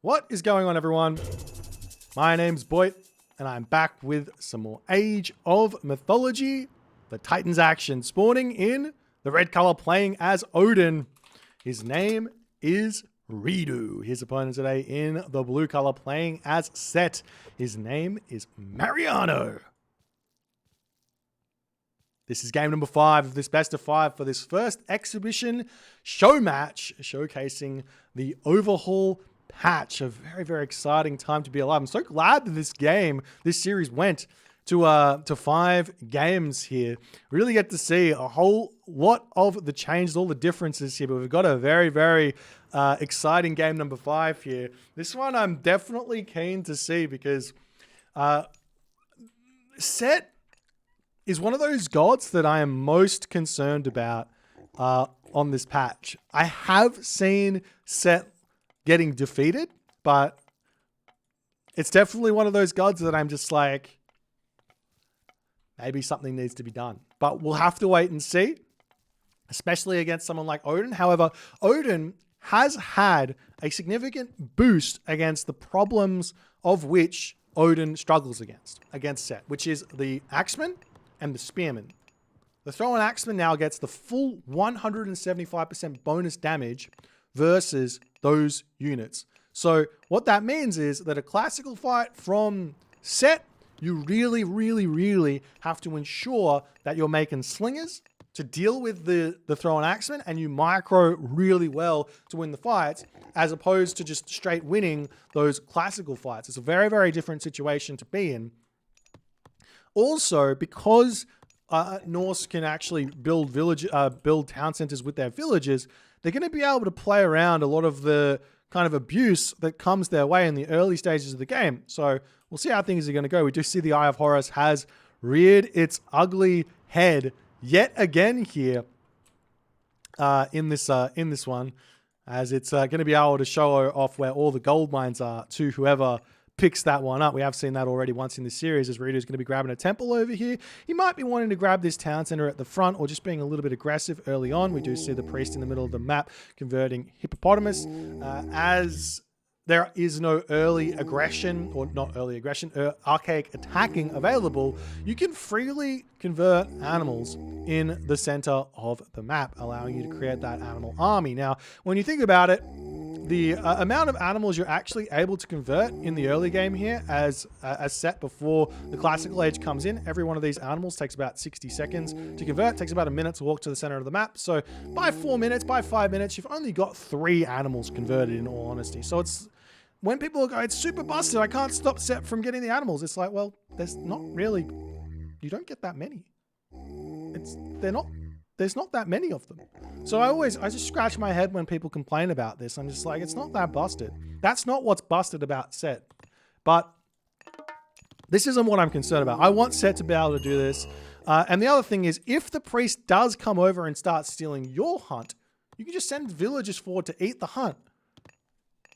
What is going on, everyone? My name's Boit, and I'm back with some more Age of Mythology. The Titans action spawning in the red color, playing as Odin. His name is reDo. His opponent today in the blue color, playing as Set. His name is Mariano. This is game number 5 of this best of 5 for this first exhibition show match, showcasing the overhaul patch. A very, very exciting time to be alive. I'm so glad that this series went to 5 games here. Really get to see a whole lot of the changes, all the differences here, but we've got a very, very exciting game number 5 here. This one I'm definitely keen to see because Set is one of those gods that I am most concerned about on this patch. I have seen Set getting defeated, but it's definitely one of those gods that I'm just like, maybe something needs to be done. But we'll have to wait and see, especially against someone like Odin. However, Odin has had a significant boost against the problems of which Odin struggles against Set, which is the Axeman and the Spearman. The Thrown Axeman now gets the full 175% bonus damage versus those units. So what that means is that a classical fight from Set, you really, really, really have to ensure that you're making slingers to deal with the Thrown Axeman, and you micro really well to win the fights, as opposed to just straight winning those classical fights. It's a very, very different situation to be in. Also, because Norse can actually build town centers with their villages, they're going to be able to play around a lot of the kind of abuse that comes their way in the early stages of the game. So we'll see how things are going to go. We do see the Eye of Horus has reared its ugly head yet again here in this one, as it's going to be able to show off where all the gold mines are to whoever picks that one up. We have seen that already once in the series, as reDo is going to be grabbing a temple over here. He might be wanting to grab this town center at the front, or just being a little bit aggressive early on. We do see the priest in the middle of the map converting hippopotamus. As there is no early aggression, or not early aggression, archaic attacking available, you can freely convert animals in the center of the map, allowing you to create that animal army. Now, when you think about it, the amount of animals you're actually able to convert in the early game here as Set before the classical age comes in, every one of these animals takes about 60 seconds to convert, takes about a minute to walk to the center of the map. So by 4 minutes, by 5 minutes, you've only got 3 animals converted, in all honesty. So it's, when people go, it's super busted, I can't stop Set from getting the animals. It's like, well, there's not really, you don't get that many. There's not that many of them. So I just scratch my head when people complain about this. I'm just like, it's not that busted. That's not what's busted about Set. But this isn't what I'm concerned about. I want Set to be able to do this. And the other thing is, if the priest does come over and start stealing your hunt, you can just send villagers forward to eat the hunt.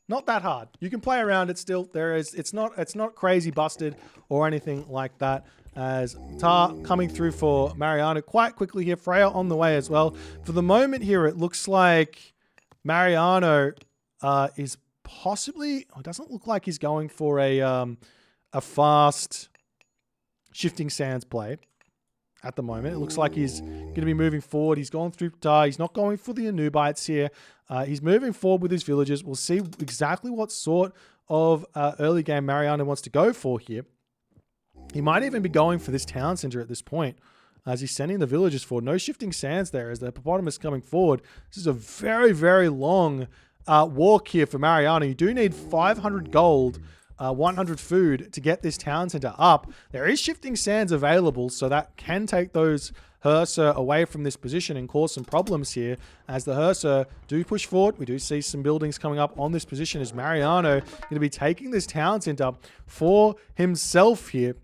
Not that hard. You can play around it still. It's not crazy busted or anything like that. As Tar coming through for Mariano quite quickly here. Freya on the way as well. For the moment here, it looks like Mariano is possibly, it doesn't look like he's going for a fast shifting sands play at the moment. It looks like he's going to be moving forward. He's gone through Tar. He's not going for the Anubites here. He's moving forward with his villagers. We'll see exactly what sort of early game Mariano wants to go for here. He might even be going for this town center at this point, as he's sending the villagers forward. No shifting sands there as the hippopotamus coming forward. This is a very, very long walk here for Mariano. You do need 500 gold, 100 food to get this town center up. There is shifting sands available, so that can take those Hersa away from this position and cause some problems here. As the Hersa do push forward, we do see some buildings coming up on this position, as Mariano going to be taking this town center for himself here.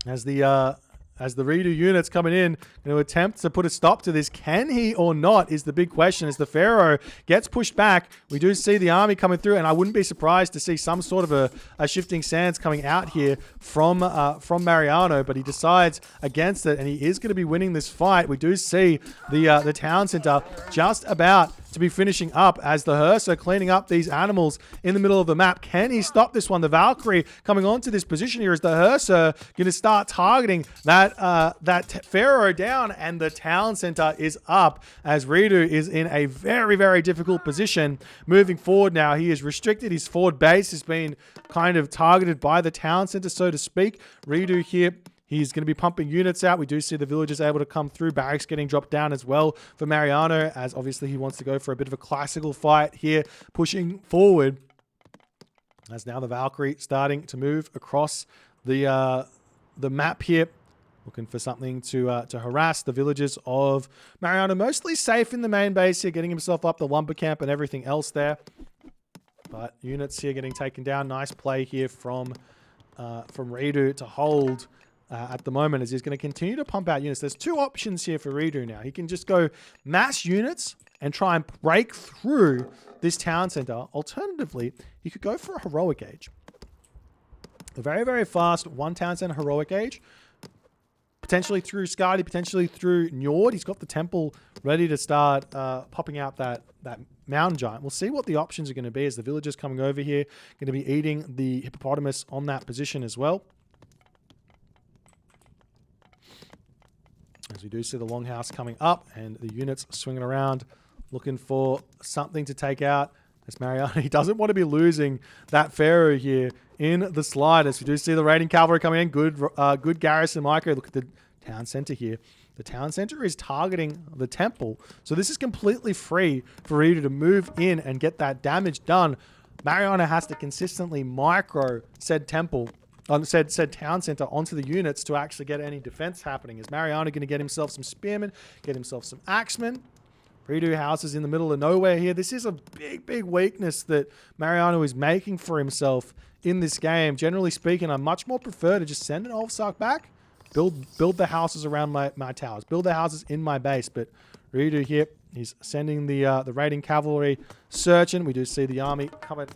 As the reDo unit's coming in, going to attempt to put a stop to this. Can he or not is the big question. As the Pharaoh gets pushed back, we do see the army coming through, and I wouldn't be surprised to see some sort of a shifting sands coming out here from Mariano, but he decides against it, and he is going to be winning this fight. We do see the town center just about to be finishing up as the Hearse are cleaning up these animals in the middle of the map. Can he stop this one? The Valkyrie coming onto this position here as the Hearse are going to start targeting that Pharaoh down, and the town center is up as reDo is in a very, very difficult position. Moving forward now, he is restricted. His forward base has been kind of targeted by the town center, so to speak. reDo here, he's going to be pumping units out. We do see the villagers able to come through. Barracks getting dropped down as well for Mariano, as obviously he wants to go for a bit of a classical fight here, pushing forward. As now the Valkyrie starting to move across the map here, looking for something to harass the villagers of Mariano. Mostly safe in the main base here, getting himself up the lumber camp and everything else there. But units here getting taken down. Nice play here from reDo to hold at the moment, as he's going to continue to pump out units. There's two options here for reDo now. He can just go mass units and try and break through this town center. Alternatively, he could go for a heroic age. A very, very fast one town center heroic age. Potentially through Skadi, potentially through Njord. He's got the temple ready to start popping out that mountain giant. We'll see what the options are going to be, as the villagers coming over here going to be eating the hippopotamus on that position as well. As we do see the longhouse coming up and the units swinging around looking for something to take out. As Mariano, he doesn't want to be losing that Pharaoh here in the slide. As we do see the raiding cavalry coming in. Good garrison micro. Look at the town center here. The town center is targeting the temple. So this is completely free for reDo to move in and get that damage done. Mariano has to consistently micro said temple, said town center onto the units to actually get any defense happening. Is Mariano going to get himself some spearmen, get himself some axemen? reDo houses in the middle of nowhere here. This is a big, big weakness that Mariano is making for himself in this game. Generally speaking, I much more prefer to just send an Ulfsark back, build the houses around my towers, build the houses in my base. But reDo here, he's sending the raiding cavalry searching. We do see the army coming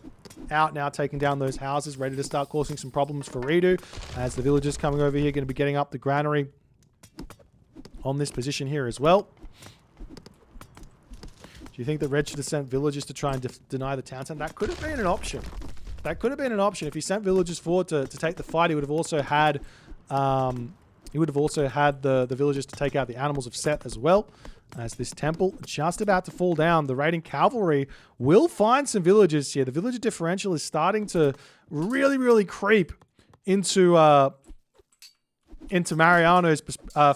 out now, taking down those houses, ready to start causing some problems for reDo, as the villagers coming over here going to be getting up the granary on this position here as well. Do you think that Red should have sent villagers to try and deny the town center? That could have been an option. That could have been an option. If he sent villagers forward to take the fight, he would have also had the villagers to take out the animals of Set as well. As this temple just about to fall down, the raiding cavalry will find some villagers here. The villager differential is starting to really, really creep into Mariano's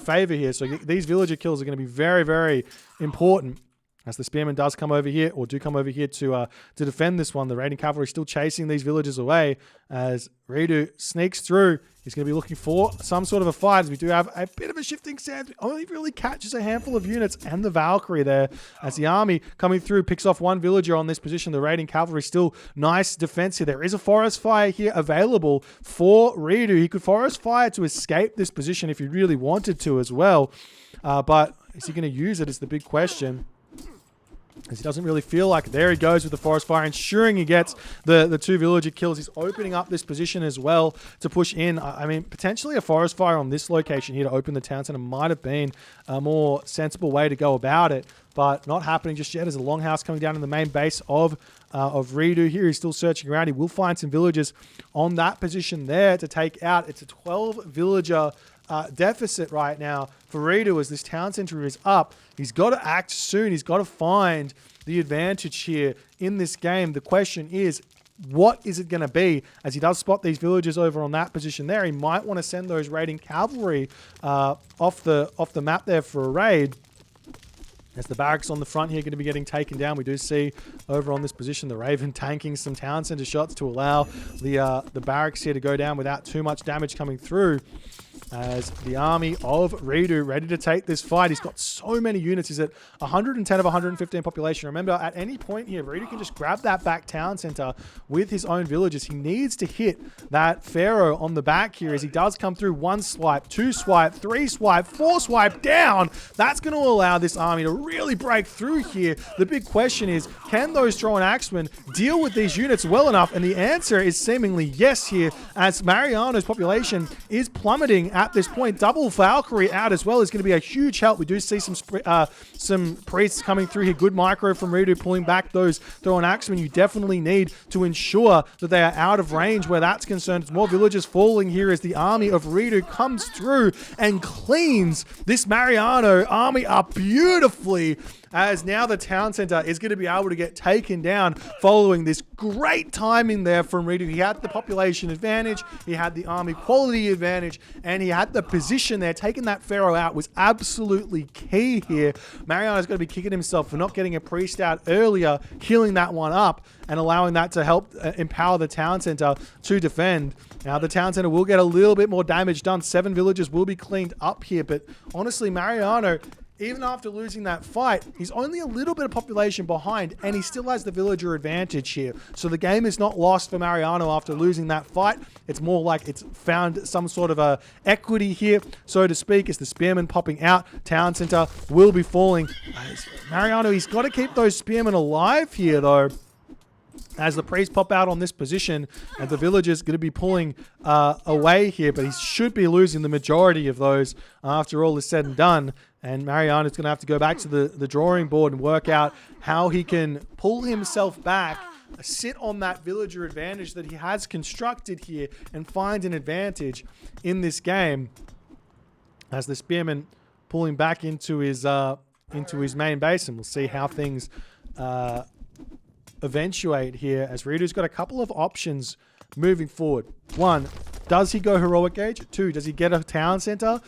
favor here. So these villager kills are going to be very, very important. As the spearman does come over here, or do come over here to defend this one. The raiding cavalry still chasing these villagers away. As reDo sneaks through, he's going to be looking for some sort of a fight. As we do have a bit of a shifting sand. Only really catches a handful of units and the Valkyrie there. As the army coming through picks off one villager on this position. The raiding cavalry still nice defense here. There is a forest fire here available for reDo. He could forest fire to escape this position if he really wanted to as well. But is he going to use it is the big question. As he doesn't really feel like it. There he goes with the forest fire, ensuring he gets the two villager kills. He's opening up this position as well to push in. I mean, potentially a forest fire on this location here to open the town center might have been a more sensible way to go about it, but not happening just yet. There's a longhouse coming down in the main base of reDo here. He's still searching around. He will find some villagers on that position there to take out. It's a 12 villager deficit right now for reDo as this town center is up. He's got to act soon. He's got to find the advantage here in this game. The question is, what is it going to be? As he does spot these villagers over on that position there, he might want to send those raiding cavalry off the map there for a raid. As the barracks on the front here are going to be getting taken down. We do see over on this position the Raven tanking some town center shots to allow the barracks here to go down without too much damage coming through. As the army of reDo ready to take this fight. He's got so many units. He's at 110 of 115 population. Remember, at any point here, reDo can just grab that back town center with his own villagers. He needs to hit that Pharaoh on the back here as he does come through. 1 swipe, 2 swipe, 3 swipe, 4 swipe down. That's going to allow this army to really break through here. The big question is, can those thrown axemen deal with these units well enough? And the answer is seemingly yes here, as Mariano's population is plummeting at this point. Double Valkyrie out as well is going to be a huge help. We do see some priests coming through here. Good micro from reDo pulling back those throwing axemen. You definitely need to ensure that they are out of range where that's concerned. It's more villagers falling here as the army of reDo comes through and cleans this Mariano army up beautifully, as now the town center is going to be able to get taken down following this great timing there from reDo. He had the population advantage, he had the army quality advantage, and he had the position there. Taking that Pharaoh out was absolutely key here. Mariano's going to be kicking himself for not getting a priest out earlier, healing that one up, and allowing that to help empower the town center to defend. Now, the town center will get a little bit more damage done. 7 villages will be cleaned up here, but honestly, Mariano, even after losing that fight, he's only a little bit of population behind, and he still has the villager advantage here. So the game is not lost for Mariano after losing that fight. It's more like it's found some sort of a equity here, so to speak, as the spearmen popping out. Town center will be falling. Mariano, he's got to keep those spearmen alive here, though, as the priests pop out on this position, and the villagers going to be pulling away here, but he should be losing the majority of those after all is said and done. And Mariano's going to have to go back to the drawing board and work out how he can pull himself back, sit on that villager advantage that he has constructed here, and find an advantage in this game. As the spearman pulling back into his main base, and we'll see how things eventuate here, as reDo's got a couple of options moving forward. 1, does he go heroic age? 2, does he get a town center?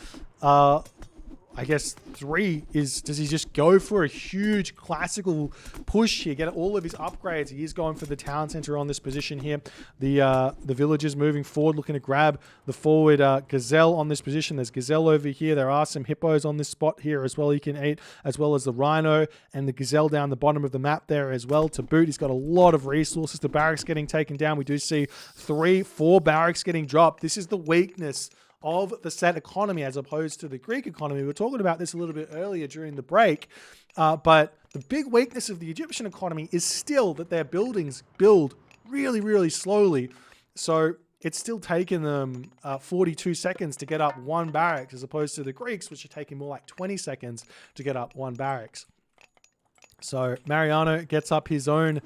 I guess 3 is, does he just go for a huge classical push here, get all of his upgrades? He is going for the town center on this position here. The villagers moving forward, looking to grab the forward gazelle on this position. There's gazelle over here. There are some hippos on this spot here as well he can eat, as well as the rhino and the gazelle down the bottom of the map there as well to boot. He's got a lot of resources. The barracks getting taken down. We do see 3, 4 barracks getting dropped. This is the weakness of the set economy as opposed to the Greek economy. We were talking about this a little bit earlier during the break, but the big weakness of the Egyptian economy is still that their buildings build really, really slowly. So it's still taking them 42 seconds to get up 1 barracks, as opposed to the Greeks, which are taking more like 20 seconds to get up 1 barracks. So Mariano gets up his own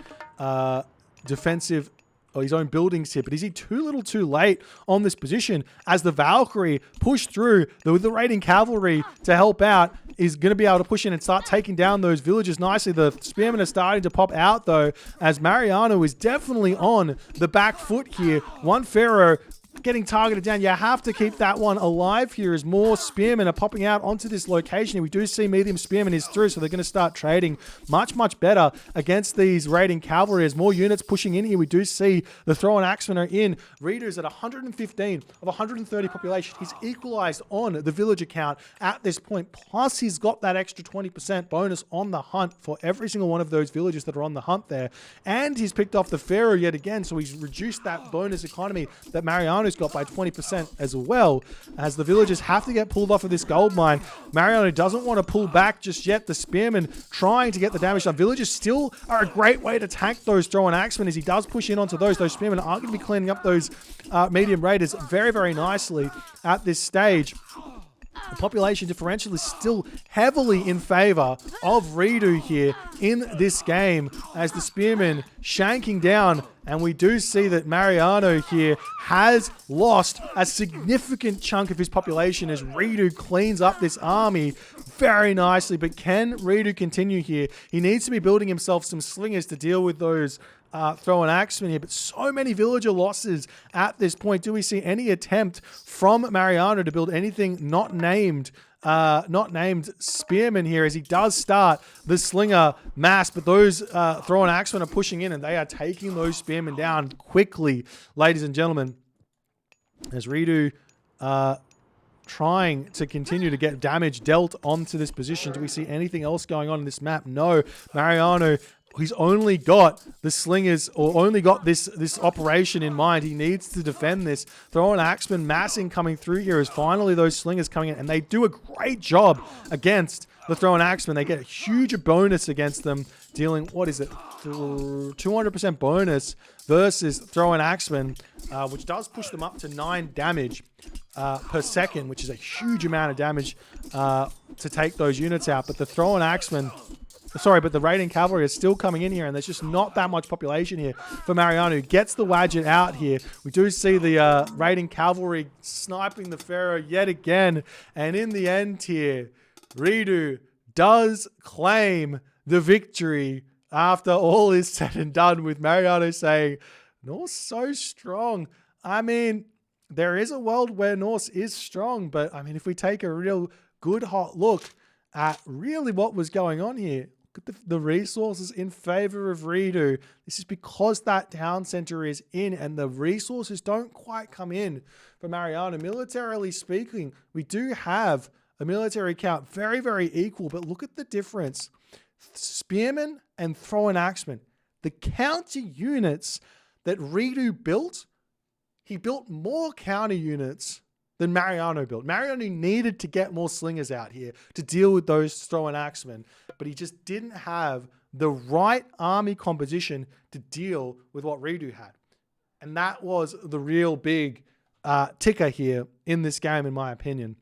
defensive, or his own buildings here, but is he too little too late on this position, as the Valkyrie pushed through with the raiding cavalry to help out, is going to be able to push in and start taking down those villages nicely. The spearmen are starting to pop out though, as Mariano is definitely on the back foot here. 1 Pharaoh getting targeted down. You have to keep that one alive here as more spearmen are popping out onto this location. We do see medium spearmen is through, so they're going to start trading much, much better against these raiding cavalry as more units pushing in here. We do see the throwing axemen are in. reDo's at 115 of 130 population. He's equalized on the villager count at this point, plus he's got that extra 20% bonus on the hunt for every single one of those villagers that are on the hunt there. And he's picked off the Pharaoh yet again, so he's reduced that bonus economy that Mariano's got by 20% as well, as the villagers have to get pulled off of this gold mine. Mariano doesn't want to pull back just yet. The spearmen trying to get the damage done. Villagers still are a great way to tank those throwing axemen, as he does push in onto those. Those spearmen are going to be cleaning up those medium raiders very, very nicely at this stage. The population differential is still heavily in favor of reDo here in this game, as the spearmen shanking down. And we do see that Mariano here has lost a significant chunk of his population as reDo cleans up this army very nicely. But can reDo continue here? He needs to be building himself some slingers to deal with those throwing axemen here, but so many villager losses at this point. Do we see any attempt from Mariano to build anything not named spearmen here, as he does start the slinger mass, but those throwing axemen are pushing in and they are taking those spearmen down quickly, ladies and gentlemen, as reDo trying to continue to get damage dealt onto this position. Do we see anything else going on in this map? No. Mariano, he's only got the slingers, or only got this operation in mind. He needs to defend this. Throwing axemen massing coming through here, as finally those slingers coming in, and they do a great job against the throw and axemen, they get a huge bonus against them, dealing, what is it, 200% bonus versus throw and axemen, which does push them up to 9 damage per second, which is a huge amount of damage to take those units out. But the throw and axemen, sorry, but the raiding cavalry is still coming in here, and there's just not that much population here for Mariano, who gets the Wadjet out here. We do see the raiding cavalry sniping the Pharaoh yet again, and in the end here, reDo does claim the victory after all is said and done, with Mariano saying, Norse so strong. I mean, there is a world where Norse is strong, but I mean, if we take a real good hot look at really what was going on here, look at the resources in favor of reDo. This is because that town center is in, and the resources don't quite come in for Mariano. Militarily speaking, we do have a military count very, very equal, but look at the difference. Spearmen and throw and axemen, the counter units that reDo built, he built more counter units than Mariano built. Mariano needed to get more slingers out here to deal with those throw and axemen, but he just didn't have the right army composition to deal with what reDo had. And that was the real big ticker here in this game, in my opinion.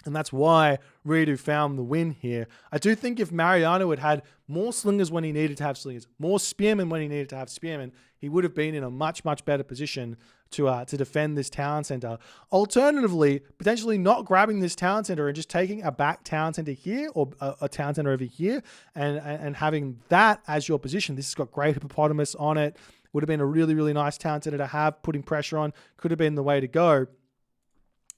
And that's why reDo found the win here. I do think if Mariano had had more slingers when he needed to have slingers, more spearmen when he needed to have spearmen, he would have been in a much, much better position to defend this town center. Alternatively, potentially not grabbing this town center and just taking a back town center here, or a town center over here, and having that as your position. This has got great hippopotamus on it. Would have been a really, really nice town center to have, putting pressure on. Could have been the way to go.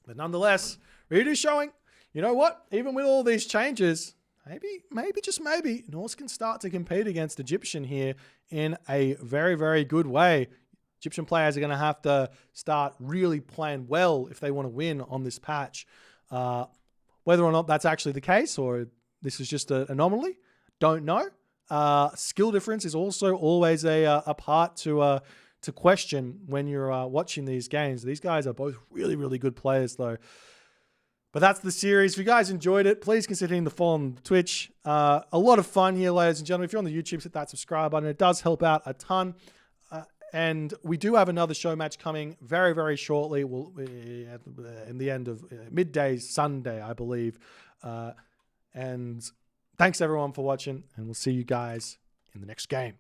But nonetheless, reDo showing, you know what? Even with all these changes, maybe, just maybe, Norse can start to compete against Egyptian here in a very, very good way. Egyptian players are going to have to start really playing well if they want to win on this patch. Whether or not that's actually the case, or this is just an anomaly, don't know. Skill difference is also always a part to question when you're watching these games. These guys are both really, really good players, though. But that's the series. If you guys enjoyed it, please consider hitting the follow on Twitch. A lot of fun here, ladies and gentlemen. If you're on the YouTube, hit that subscribe button. It does help out a ton. And we do have another show match coming very, very shortly. In the end of midday Sunday, I believe. And thanks everyone for watching, and we'll see you guys in the next game.